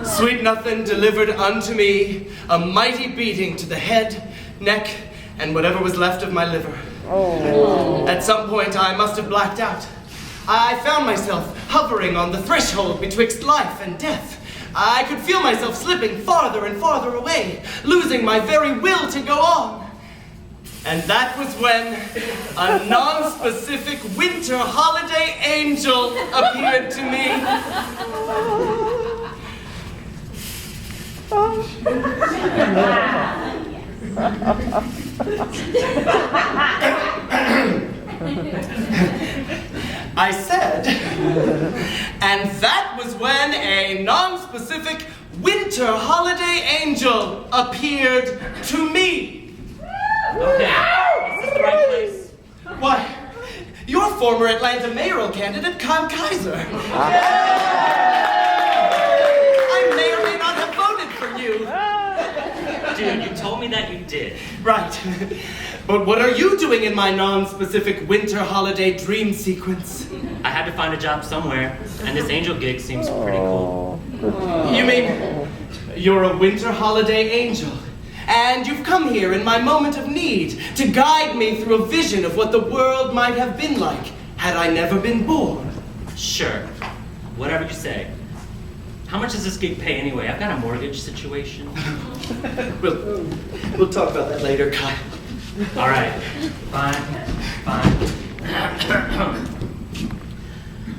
Sweet nothing delivered unto me a mighty beating to the head, neck, and whatever was left of my liver. Oh. At some point, I must have blacked out. I found myself hovering on the threshold betwixt life and death. I could feel myself slipping farther and farther away, losing my very will to go on. And that was when a non-specific winter holiday angel appeared to me. I said, and that was when a non-specific winter holiday angel appeared to me. Okay, is this the right place? Why, your former Atlanta mayoral candidate, Kyle Kaiser. I may or may not have voted for you. Dude, you told me that you did. Right. But what are you doing in my non-specific winter holiday dream sequence? I had to find a job somewhere, and this angel gig seems pretty cool. You mean you're a winter holiday angel? And you've come here in my moment of need to guide me through a vision of what the world might have been like had I never been born. Sure. Whatever you say. How much does this gig pay anyway? I've got a mortgage situation. We'll talk about that later, Kyle. All right. Fine.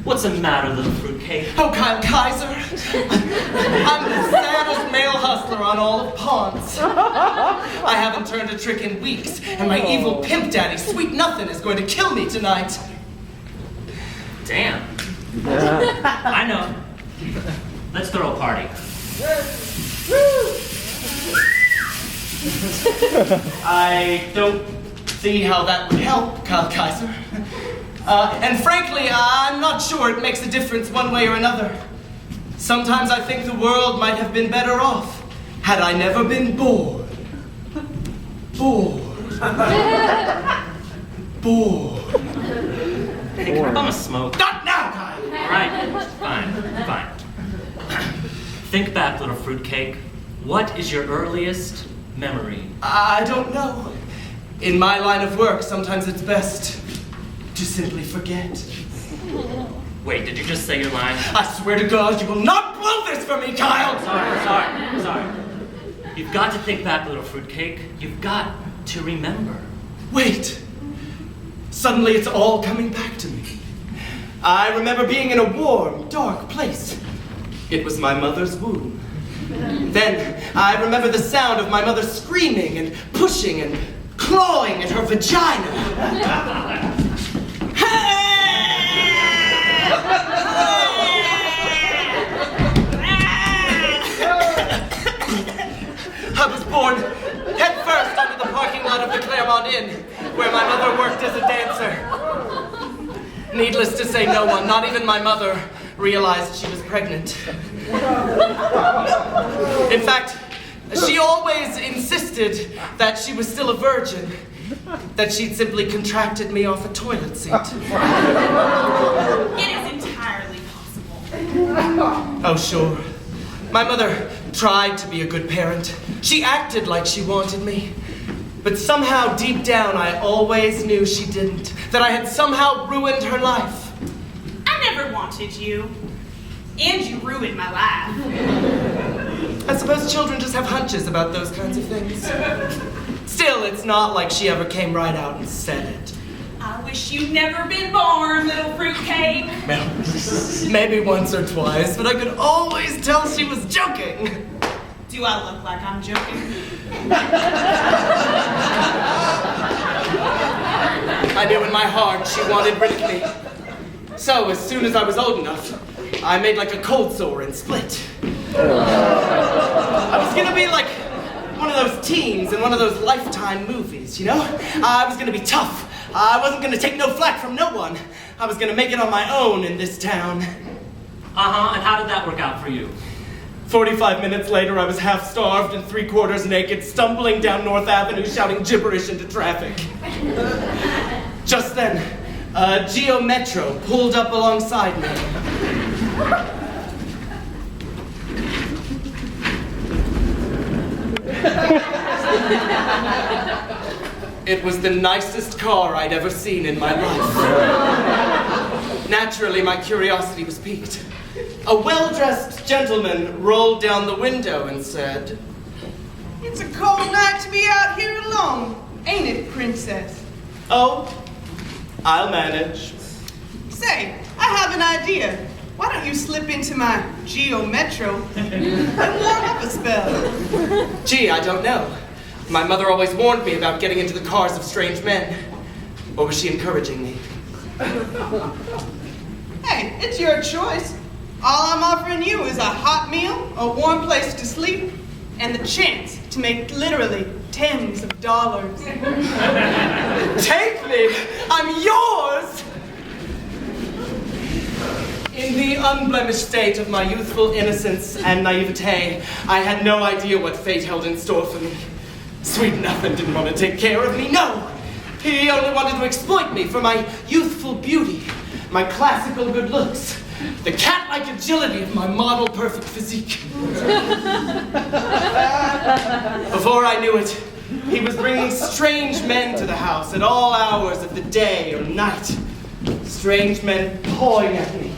What's the matter, little fruitcake? Oh, Kyle Kaiser. I'm the saddest male hustler on all of Ponds. I haven't turned a trick in weeks, and my evil pimp daddy, Sweet Nothing, is going to kill me tonight. Damn. I know. Let's throw a party. I don't see how that would help, Kyle Kaiser. And frankly, I'm not sure it makes a difference one way or another. Sometimes I think the world might have been better off had I never been bored. Bored. Hey, can I bum a smoke? Not now, Kyle! All right, fine. Think back, little fruitcake. What is your earliest memory? I don't know. In my line of work, sometimes it's best to simply forget. Wait, did you just say your line? I swear to God, you will not blow this for me, Kyle! Sorry. You've got to think back, little fruitcake. You've got to remember. Wait. Suddenly it's all coming back to me. I remember being in a warm, dark place. It was my mother's womb. Then I remember the sound of my mother screaming and pushing and clawing at her vagina. I was born head first under the parking lot of the Claremont Inn, where my mother worked as a dancer. Needless to say, no one, not even my mother, realized she was pregnant. In fact, she always insisted that she was still a virgin, that she'd simply contracted me off a toilet seat. It is entirely possible. Oh, sure. My mother tried to be a good parent. She acted like she wanted me. But somehow, deep down, I always knew she didn't. That I had somehow ruined her life. I never wanted you. And you ruined my life. I suppose children just have hunches about those kinds of things. Still, it's not like she ever came right out and said it. I wish you'd never been born, little fruitcake. Well, maybe once or twice, but I could always tell she was joking. Do I look like I'm joking? I knew in my heart she wanted rid of me. So, as soon as I was old enough, I made like a cold sore and split. I was gonna be like one of those teens in one of those Lifetime movies, you know? I was gonna be tough. I wasn't gonna take no flack from no one. I was gonna make it on my own in this town. And how did that work out for you? 45 minutes later, I was half-starved and three-quarters naked, stumbling down North Avenue, shouting gibberish into traffic. Just then, a Geo Metro pulled up alongside me. It was the nicest car I'd ever seen in my life. Naturally, my curiosity was piqued. A well-dressed gentleman rolled down the window and said, It's a cold night to be out here alone, ain't it, princess? "Oh, I'll manage." Say, I have an idea. Why don't you slip into my Geo Metro and warm up a spell? Gee, I don't know. My mother always warned me about getting into the cars of strange men. Or was she encouraging me? Hey, it's your choice. All I'm offering you is a hot meal, a warm place to sleep, and the chance to make literally tens of dollars. Take me! I'm yours! In the unblemished state of my youthful innocence and naivete, I had no idea what fate held in store for me. Sweet Nothing didn't want to take care of me, no! He only wanted to exploit me for my youthful beauty, my classical good looks, the cat-like agility of my model perfect physique. Before I knew it, he was bringing strange men to the house at all hours of the day or night. Strange men pawing at me,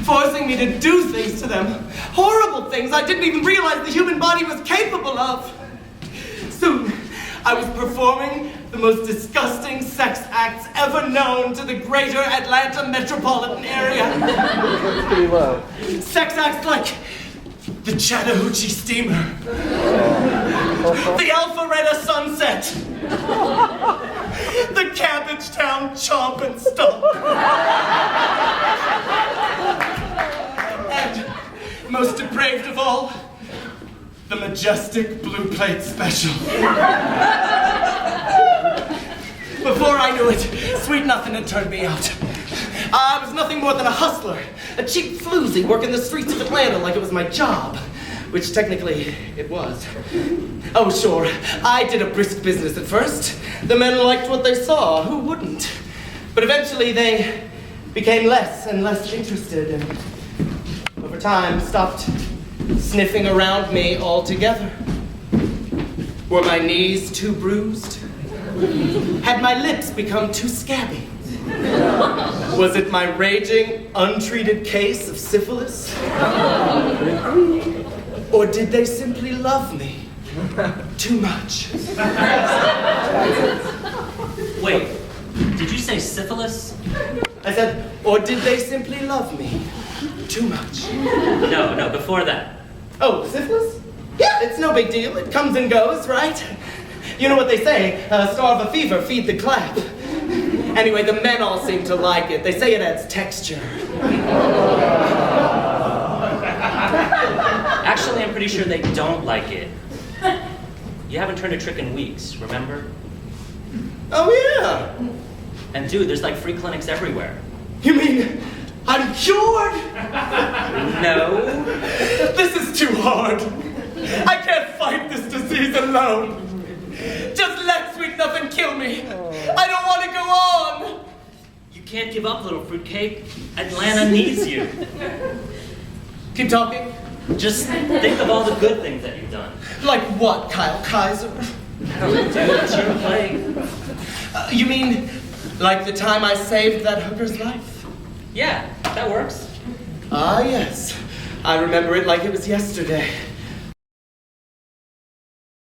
forcing me to do things to them, horrible things I didn't even realize the human body was capable of. Soon, I was performing the most disgusting sex acts ever known to the greater Atlanta metropolitan area. Pretty low. Sex acts like the Chattahoochee Steamer, the Alpharetta Sunset, the Cabbagetown Chomp and Stomp. And most depraved of all, the majestic Blue Plate Special. Before I knew it, Sweet Nothing had turned me out. I was nothing more than a hustler, a cheap floozy working the streets of Atlanta like it was my job, which technically it was. Oh, sure, I did a brisk business at first. The men liked what they saw, who wouldn't? But eventually they became less and less interested, and over time stopped sniffing around me altogether. Were my knees too bruised? Had my lips become too scabby? Was it my raging, untreated case of syphilis? Or did they simply love me too much? Wait, did you say syphilis? I said, or did they simply love me too much? No, before that. Oh, syphilis? Yeah, it's no big deal. It comes and goes, right? You know what they say, starve a fever, feed the clap. Anyway, the men all seem to like it. They say it adds texture. Actually, I'm pretty sure they don't like it. You haven't turned a trick in weeks, remember? Oh, yeah. And dude, there's like free clinics everywhere. You mean I'm cured? No. This is too hard. I can't fight this disease alone. Just let Sweet Nothing kill me. I don't want to go on. You can't give up, little fruitcake. Atlanta needs you. Keep talking. Just think of all the good things that you've done. Like what, Kyle Kaiser? Dude, it's your play. You mean like the time I saved that hooker's life? Yeah, that works. Ah, yes. I remember it like it was yesterday.